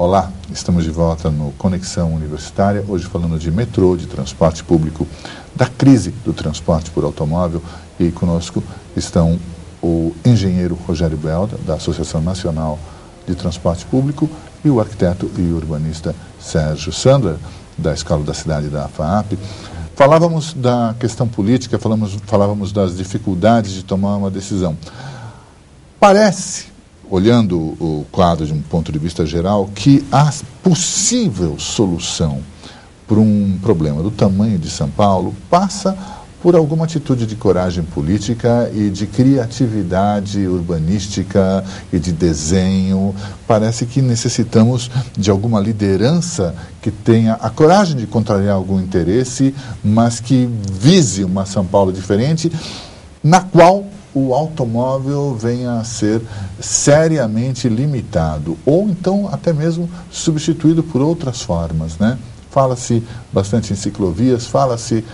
Olá, estamos de volta no Conexão Universitária, hoje falando de metrô, de transporte público, da crise do transporte por automóvel, e conosco estão o engenheiro Rogério Belda, da Associação Nacional de Transporte Público, e o arquiteto e urbanista Sérgio Sandler, da Escola da Cidade da FAAP. Falávamos da questão política, falávamos das dificuldades de tomar uma decisão. Parece, olhando o quadro de um ponto de vista geral, que a possível solução para um problema do tamanho de São Paulo passa por alguma atitude de coragem política e de criatividade urbanística e de desenho. Parece que necessitamos de alguma liderança que tenha a coragem de contrariar algum interesse, mas que vise uma São Paulo diferente, na qual o automóvel venha a ser seriamente limitado, ou então até mesmo substituído por outras formas, né? Fala-se bastante em ciclovias, fala-se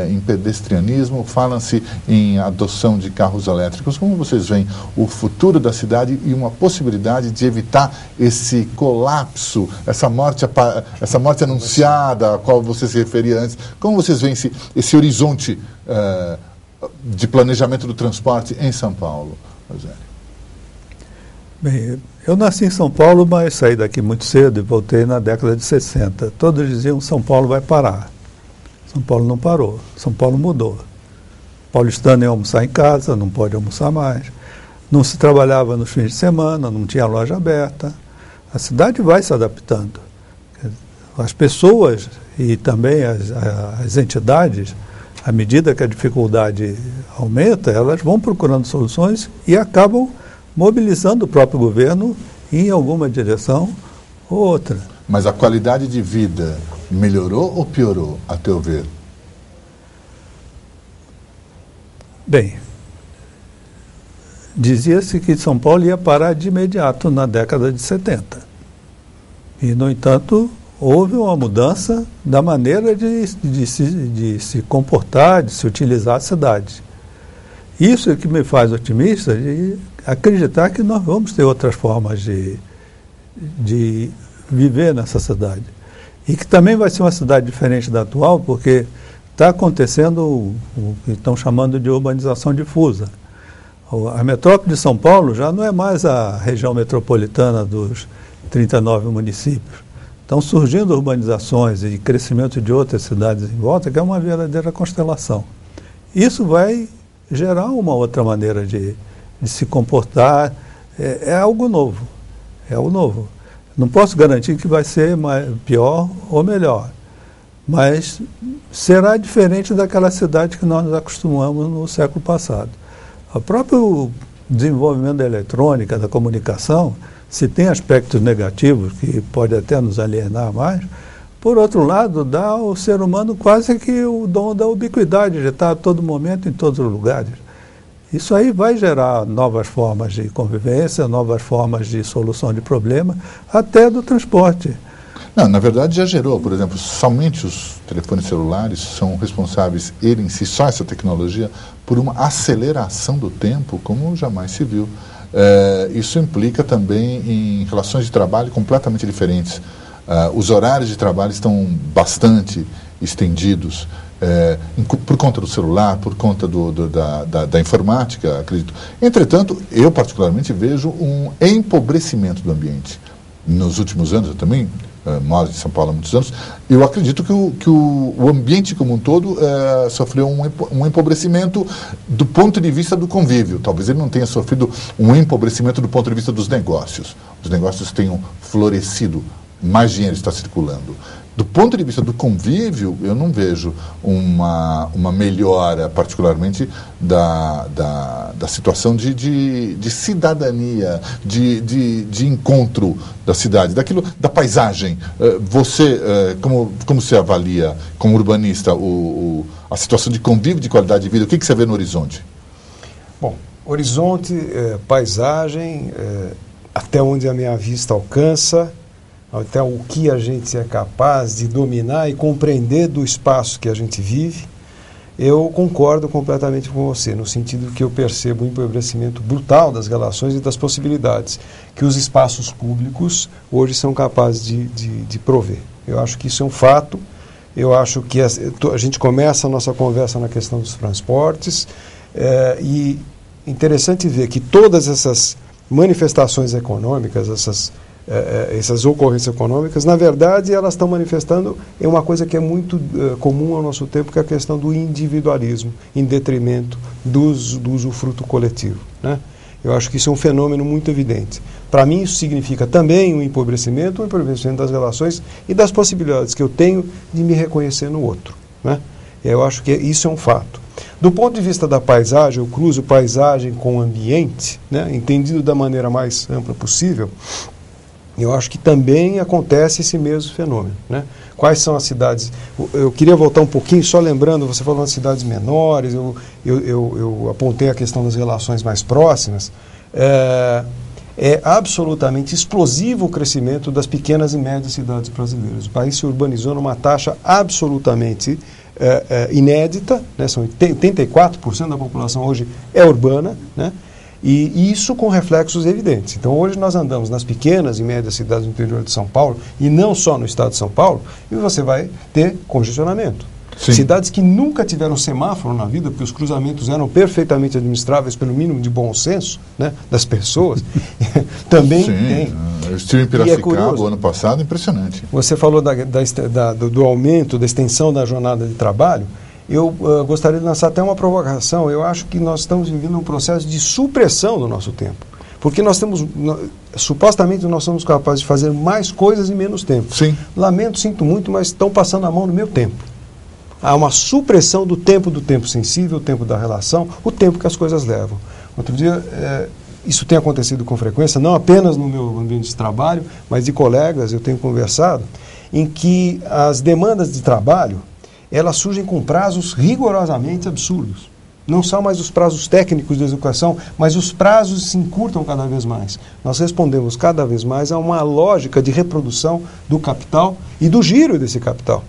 em pedestrianismo, fala-se em adoção de carros elétricos. Como vocês veem o futuro da cidade e uma possibilidade de evitar esse colapso, essa morte anunciada a qual você se referia antes? Como vocês veem esse horizonte de planejamento do transporte em São Paulo, Rogério? Bem, eu nasci em São Paulo, mas saí daqui muito cedo e voltei na década de 60. Todos diziam que São Paulo vai parar. São Paulo não parou, São Paulo mudou. O paulistano ia almoçar em casa, não pode almoçar mais. Não se trabalhava nos fins de semana, não tinha loja aberta. A cidade vai se adaptando. As pessoas e também as entidades, à medida que a dificuldade aumenta, elas vão procurando soluções e acabam mobilizando o próprio governo em alguma direção ou outra. Mas a qualidade de vida melhorou ou piorou, a teu ver? Bem, dizia-se que São Paulo ia parar de imediato na década de 70. E, no entanto, houve uma mudança da maneira de se comportar, de se utilizar a cidade. Isso é que me faz otimista de acreditar que nós vamos ter outras formas de viver nessa cidade. E que também vai ser uma cidade diferente da atual, porque está acontecendo o que estão chamando de urbanização difusa. A metrópole de São Paulo já não é mais a região metropolitana dos 39 municípios. Estão surgindo urbanizações e crescimento de outras cidades em volta, que é uma verdadeira constelação. Isso vai gerar uma outra maneira de se comportar. É algo novo. É algo novo. Não posso garantir que vai ser pior ou melhor, mas será diferente daquela cidade que nós nos acostumamos no século passado. O próprio desenvolvimento da eletrônica, da comunicação, se tem aspectos negativos que pode até nos alienar mais, por outro lado, dá ao ser humano quase que o dom da ubiquidade, de estar a todo momento em todos os lugares. Isso aí vai gerar novas formas de convivência, novas formas de solução de problema, até do transporte. Não, na verdade já gerou, por exemplo, somente os telefones celulares são responsáveis, ele em si, só essa tecnologia, por uma aceleração do tempo como jamais se viu. Isso implica também em relações de trabalho completamente diferentes. Os horários de trabalho estão bastante estendidos, por conta do celular, por conta da informática, acredito. Entretanto, eu particularmente vejo um empobrecimento do ambiente. Nos últimos anos, eu também moro em São Paulo há muitos anos, eu acredito que o ambiente como um todo sofreu um empobrecimento do ponto de vista do convívio. Talvez ele não tenha sofrido um empobrecimento do ponto de vista dos negócios. Os negócios tenham florescido, mais dinheiro está circulando. Do ponto de vista do convívio, eu não vejo uma melhora, particularmente, da situação de cidadania, de encontro da cidade, da paisagem. Você, como você avalia, como urbanista, a situação de convívio, de qualidade de vida? O que você vê no horizonte? Bom, horizonte, paisagem, até onde a minha vista alcança, até o que a gente é capaz de dominar e compreender do espaço que a gente vive. eu concordo completamente com você, no sentido que eu percebo um empobrecimento brutal das relações e das possibilidades que os espaços públicos hoje são capazes de prover. Eu acho que isso é um fato. Eu acho que a gente começa a nossa conversa na questão dos transportes, e interessante ver que todas essas manifestações econômicas, essas ocorrências econômicas, na verdade, elas estão manifestando em uma coisa que é muito comum ao nosso tempo, que é a questão do individualismo, em detrimento do usufruto coletivo, né? Eu acho que isso é um fenômeno muito evidente. Para mim, isso significa também um empobrecimento das relações e das possibilidades que eu tenho de me reconhecer no outro, né? Eu acho que isso é um fato. Do ponto de vista da paisagem, eu cruzo paisagem com ambiente, né, entendido da maneira mais ampla possível. Eu acho que também acontece esse mesmo fenômeno, né? Quais são as cidades? Eu queria voltar um pouquinho, só lembrando, você falou das cidades menores, eu apontei a questão das relações mais próximas. É absolutamente explosivo o crescimento das pequenas e médias cidades brasileiras. O país se urbanizou numa taxa absolutamente inédita, né? São 84% da população hoje é urbana, né? E isso com reflexos evidentes. Então, hoje nós andamos nas pequenas e médias cidades do interior de São Paulo, e não só no estado de São Paulo, e você vai ter congestionamento. Sim. Cidades que nunca tiveram semáforo na vida, porque os cruzamentos eram perfeitamente administráveis pelo mínimo de bom senso, né, das pessoas, também tem. Eu estive em Piracicaba ano passado, impressionante. Você falou do aumento, da extensão da jornada de trabalho. Eu gostaria de lançar até uma provocação. Eu acho que nós estamos vivendo um processo de supressão do nosso tempo. Porque supostamente nós somos capazes de fazer mais coisas em menos tempo. Sim. Lamento, sinto muito, mas estão passando a mão no meu tempo. Há uma supressão do tempo sensível, o tempo da relação, o tempo que as coisas levam. Outro dia, isso tem acontecido com frequência, não apenas no meu ambiente de trabalho, mas de colegas, eu tenho conversado, em que as demandas de trabalho, elas surgem com prazos rigorosamente absurdos. Não são mais os prazos técnicos de educação, mas os prazos se encurtam cada vez mais. Nós respondemos cada vez mais a uma lógica de reprodução do capital e do giro desse capital.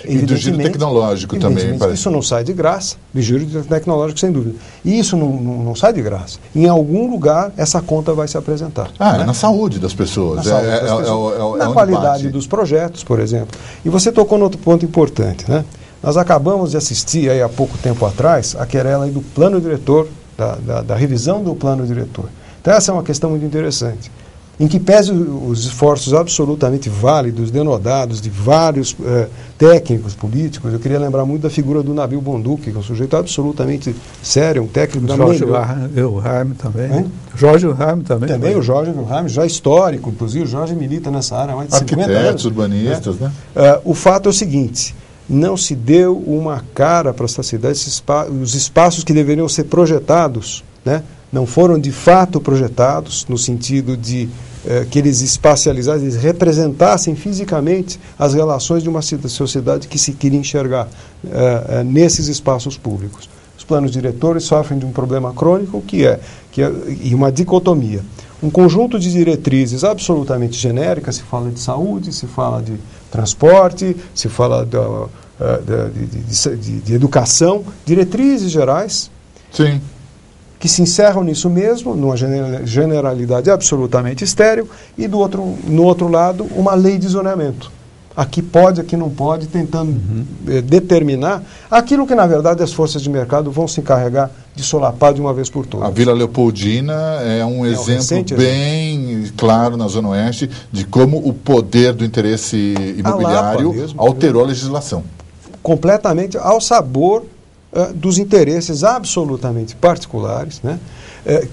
E do giro tecnológico também. Isso não sai de graça, do giro tecnológico sem dúvida. E isso não sai de graça. Em algum lugar essa conta vai se apresentar. Né? É na saúde das pessoas. Na qualidade dos projetos, por exemplo. E você tocou no outro ponto importante, né? Nós acabamos de assistir aí há pouco tempo atrás a querela aí do plano diretor, da revisão do plano diretor. Então essa é uma questão muito interessante. Em que pese os esforços absolutamente válidos, denodados de vários técnicos políticos, eu queria lembrar muito da figura do Nabil Bonduque, que é um sujeito absolutamente sério, um técnico da Jorge Wilhelm também. Jorge Wilhelm também. Também o Jorge Wilhelm, já histórico, inclusive o Jorge milita nessa área há mais de 50 anos. Arquitetos, urbanistas, né? O fato é o seguinte: não se deu uma cara para essa cidade, os espaços que deveriam ser projetados, né, não foram de fato projetados, no sentido de que eles espacializassem, eles representassem fisicamente as relações de uma sociedade que se queria enxergar nesses espaços públicos. Os planos diretores sofrem de um problema crônico e uma dicotomia. Um conjunto de diretrizes absolutamente genéricas, se fala de saúde, se fala de transporte, se fala de educação, diretrizes gerais. Sim. Que se encerram nisso mesmo, numa generalidade absolutamente estéril, e no outro lado, uma lei de zoneamento. Aqui pode, aqui não pode, tentando determinar aquilo que, na verdade, as forças de mercado vão se encarregar de solapar de uma vez por todas. A Vila Leopoldina é um exemplo bem claro na Zona Oeste de como o poder do interesse imobiliário alterou a legislação. Completamente ao sabor dos interesses absolutamente particulares, né,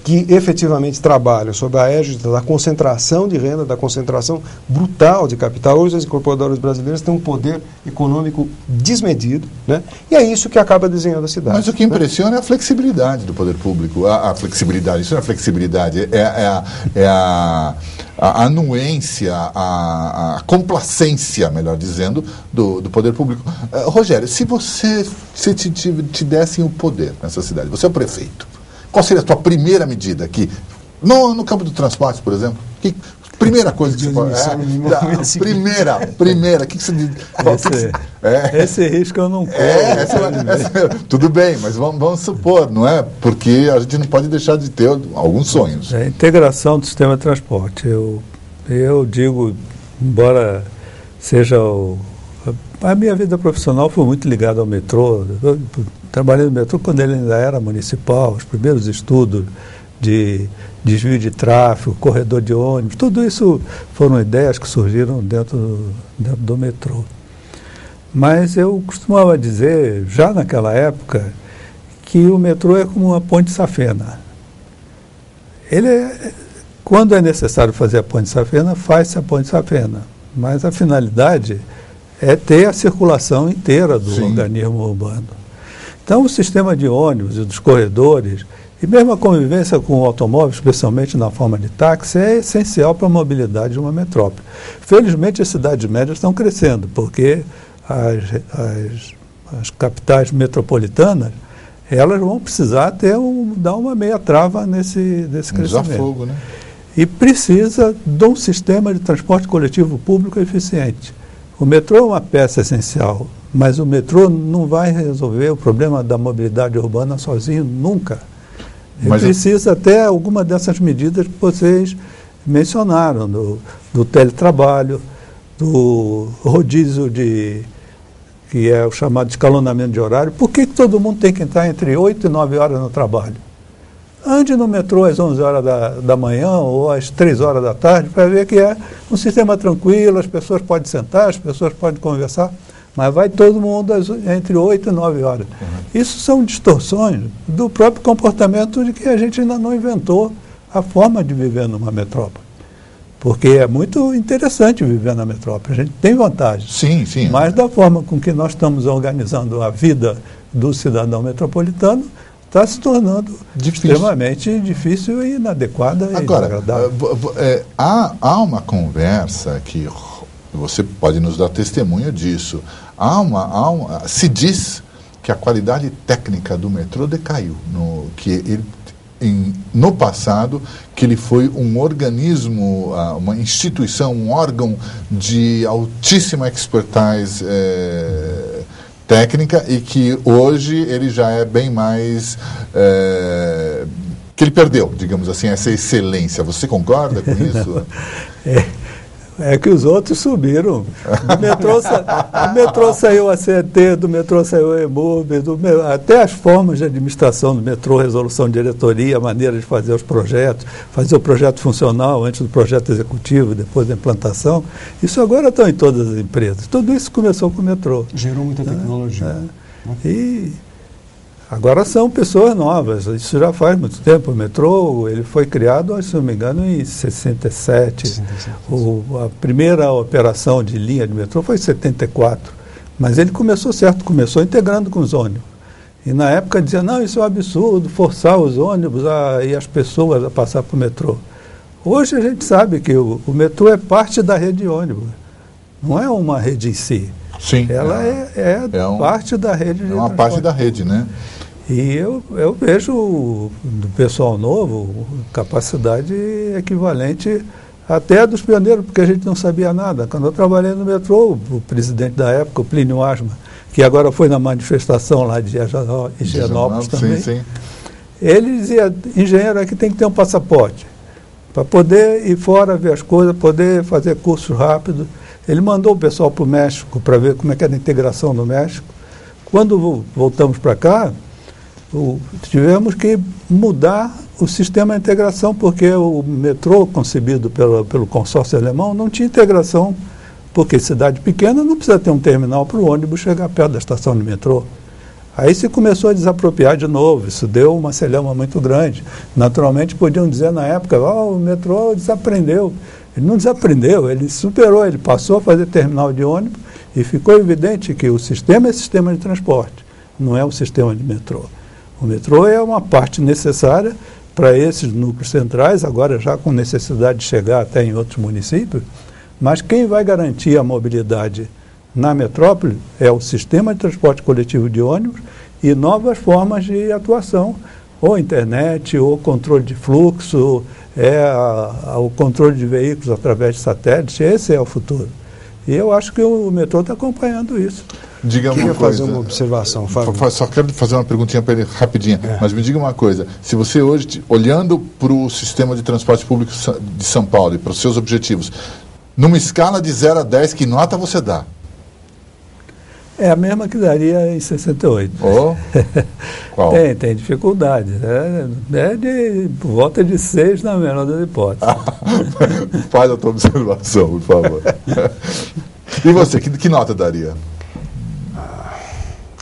que efetivamente trabalham sob a égide da concentração de renda, da concentração brutal de capital. Hoje as incorporadoras brasileiras têm um poder econômico desmedido, né, e é isso que acaba desenhando a cidade. Mas o que impressiona é a flexibilidade do poder público. A flexibilidade, isso não é flexibilidade, é a anuência, a complacência, melhor dizendo, do poder público. Rogério, se te dessem o poder nessa cidade, você é o prefeito, qual seria a tua primeira medida aqui? No campo do transporte, por exemplo? Primeira coisa que você pode... Primeira, o que você diz? Esse risco eu não corro. Tudo bem, mas vamos supor, não é? Porque a gente não pode deixar de ter alguns sonhos. A integração do sistema de transporte. Eu digo, embora seja a minha vida profissional foi muito ligada ao metrô. Eu trabalhei no metrô quando ele ainda era municipal, os primeiros estudos de desvio de tráfego, corredor de ônibus, tudo isso foram ideias que surgiram dentro do metrô. Mas eu costumava dizer, já naquela época, que o metrô é como uma ponte safena. Quando é necessário fazer a ponte safena, faz-se a ponte safena. Mas a finalidade é ter a circulação inteira do organismo urbano. Então, o sistema de ônibus e dos corredores, e mesmo a convivência com o automóvel, especialmente na forma de táxi, é essencial para a mobilidade de uma metrópole. Felizmente, as cidades médias estão crescendo, porque as capitais metropolitanas, elas vão precisar dar uma meia trava nesse crescimento. Desafogo, né? E precisa de um sistema de transporte coletivo público eficiente. O metrô é uma peça essencial, mas o metrô não vai resolver o problema da mobilidade urbana sozinho, nunca. Ele precisa até alguma dessas medidas que vocês mencionaram, do teletrabalho, do rodízio que é o chamado de escalonamento de horário. Por que todo mundo tem que entrar entre 8 e 9 horas no trabalho? Ande no metrô às 11 horas da manhã ou às 3 horas da tarde para ver que é um sistema tranquilo, as pessoas podem sentar, as pessoas podem conversar, mas vai todo mundo entre 8 e 9 horas. Isso são distorções do próprio comportamento de que a gente ainda não inventou a forma de viver numa metrópole. Porque é muito interessante viver na metrópole, a gente tem vantagens. Sim. Mas da forma com que nós estamos organizando a vida do cidadão metropolitano, está se tornando extremamente difícil e inadequada e desagradável. Há uma conversa que você pode nos dar testemunho disso. Se diz que a qualidade técnica do metrô decaiu, no passado, que ele foi um organismo, uma instituição, um órgão de altíssima expertise técnica, e que hoje ele já é bem mais... que ele perdeu, digamos assim, essa excelência. Você concorda com isso? É que os outros subiram. Do metrô saiu a CET, do metrô saiu a EMUB, até as formas de administração do metrô, resolução de diretoria, a maneira de fazer os projetos, fazer o projeto funcional antes do projeto executivo, depois da implantação. Isso agora está em todas as empresas. Tudo isso começou com o metrô. Gerou muita tecnologia. E agora são pessoas novas, isso já faz muito tempo. O metrô ele foi criado, se não me engano, em 67. A primeira operação de linha de metrô foi em 74. Mas ele começou começou integrando com os ônibus. E na época dizia, não, isso é um absurdo, forçar os ônibus e as pessoas a passar para o metrô. Hoje a gente sabe que o metrô é parte da rede de ônibus, não é uma rede em si. Sim. Ela é parte da rede de transporte. É uma parte da rede, né? E eu vejo do pessoal novo capacidade equivalente até dos pioneiros, porque a gente não sabia nada. Quando eu trabalhei no metrô, o presidente da época, o Plínio Asma, que agora foi na manifestação lá de Higienópolis também, sim. Ele dizia, engenheiro aqui tem que ter um passaporte, para poder ir fora, ver as coisas, poder fazer cursos rápidos. Ele mandou o pessoal para o México para ver como é que era a integração no México. Quando voltamos para cá, tivemos que mudar o sistema de integração, porque o metrô concebido pelo consórcio alemão não tinha integração, porque cidade pequena não precisa ter um terminal para o ônibus chegar perto da estação de metrô. Aí se começou a desapropriar de novo, isso deu uma celeuma muito grande. Naturalmente podiam dizer na época, o metrô desaprendeu. Ele não desaprendeu, ele superou, ele passou a fazer terminal de ônibus e ficou evidente que o sistema é sistema de transporte, não é um sistema de metrô. O metrô é uma parte necessária para esses núcleos centrais, agora já com necessidade de chegar até em outros municípios, mas quem vai garantir a mobilidade na metrópole é o sistema de transporte coletivo de ônibus e novas formas de atuação, ou internet, ou controle de fluxo, o controle de veículos através de satélite. Esse é o futuro. E eu acho que o metrô está acompanhando isso. Diga Queria uma coisa. fazer uma observação, Fábio. Só quero fazer uma perguntinha para ele rapidinha. Mas me diga uma coisa. Se você hoje, olhando para o sistema de transporte público de São Paulo e para os seus objetivos, numa escala de 0 a 10, que nota você dá? É a mesma que daria em 68. Oh, qual? Tem dificuldade. É de por volta de 6 na menor das hipóteses. Faz a tua observação, por favor. E você, que nota daria?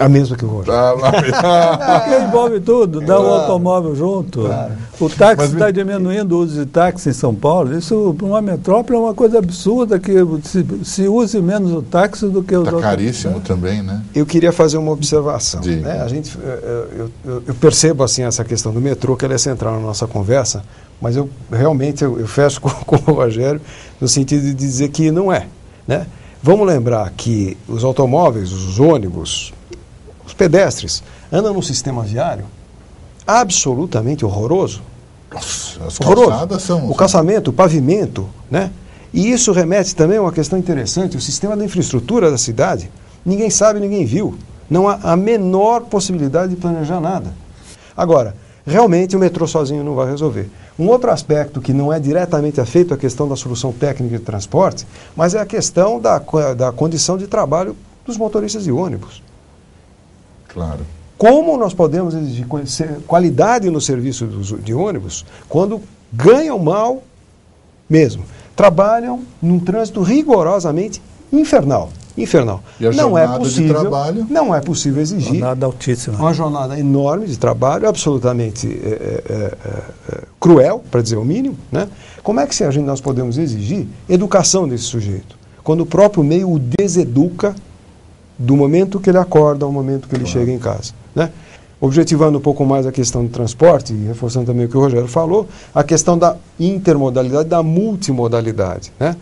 A mesma que o Rogério. Porque envolve tudo, dá o automóvel junto. Claro. O táxi está diminuindo o uso de táxi em São Paulo. Isso, para uma metrópole, é uma coisa absurda, que se use menos o táxi do que os outros. Está caríssimo também, né? Eu queria fazer uma observação. Né? Eu percebo assim, essa questão do metrô, que ela é central na nossa conversa, mas eu realmente fecho com o Rogério no sentido de dizer que não é. Né? Vamos lembrar que os automóveis, os ônibus, os pedestres andam num sistema viário absolutamente horroroso. Nossa, as calçadas são... O calçamento, o pavimento, né? E isso remete também a uma questão interessante, o sistema da infraestrutura da cidade. Ninguém sabe, ninguém viu. Não há a menor possibilidade de planejar nada. Agora, realmente o metrô sozinho não vai resolver. Um outro aspecto que não é diretamente afeito à questão da solução técnica de transporte, mas é a questão da condição de trabalho dos motoristas de ônibus. Claro. Como nós podemos exigir qualidade no serviço de ônibus quando ganham mal mesmo? Trabalham num trânsito rigorosamente infernal. E a jornada de trabalho? Não é possível exigir. Jornada altíssima. Uma jornada enorme de trabalho, absolutamente cruel, para dizer o mínimo. Né? Como é que nós podemos exigir educação desse sujeito? Quando o próprio meio o deseduca do momento que ele acorda ao momento que ele chega em casa. Né? Objetivando um pouco mais a questão do transporte, e reforçando também o que o Rogério falou, a questão da intermodalidade, da multimodalidade. Né?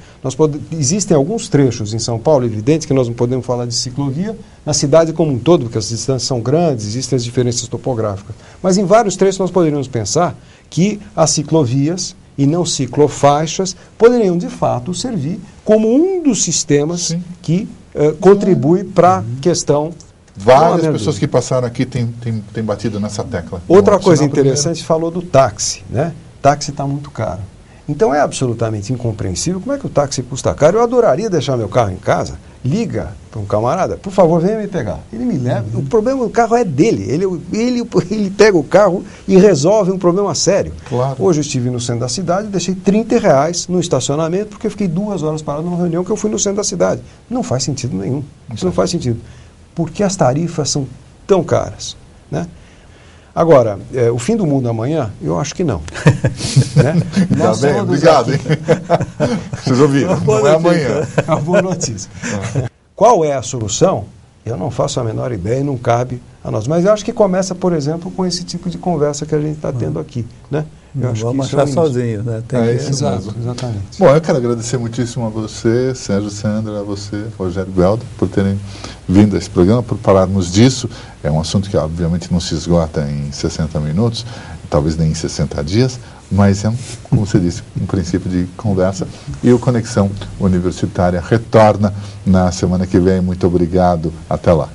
Existem alguns trechos em São Paulo, evidente que nós não podemos falar de ciclovia, na cidade como um todo, porque as distâncias são grandes, existem as diferenças topográficas. Mas em vários trechos nós poderíamos pensar que as ciclovias e não ciclofaixas poderiam, de fato, servir como um dos sistemas que contribui para a questão... Várias pessoas que passaram aqui têm batido nessa tecla. Outra coisa interessante, falou do táxi. Né? Táxi está muito caro. Então é absolutamente incompreensível como é que o táxi custa caro. Eu adoraria deixar meu carro em casa, liga para um camarada, por favor, venha me pegar. Ele me leva. O problema do carro é dele. Ele pega o carro e resolve um problema sério. Claro. Hoje eu estive no centro da cidade, deixei R$30 no estacionamento, porque eu fiquei 2 horas parado numa reunião que eu fui no centro da cidade. Não faz sentido nenhum. Isso não faz sentido. Porque as tarifas são tão caras. Né? Agora, o fim do mundo amanhã, eu acho que não. Né? Tá bem, obrigado. Hein? Vocês ouviram, não é amanhã. É uma boa notícia. Qual é a solução? Eu não faço a menor ideia e não cabe a nós. Mas eu acho que começa, por exemplo, com esse tipo de conversa que a gente está tendo aqui. Né? Não vamos achar sozinho, né? Exatamente. Bom, eu quero agradecer muitíssimo a você, Sérgio Sandra, a você, Rogério Guelda, por terem vindo a esse programa, por falarmos disso. É um assunto que, obviamente, não se esgota em 60 minutos, talvez nem em 60 dias, mas é, como você disse, um princípio de conversa. E o Conexão Universitária retorna na semana que vem. Muito obrigado. Até lá.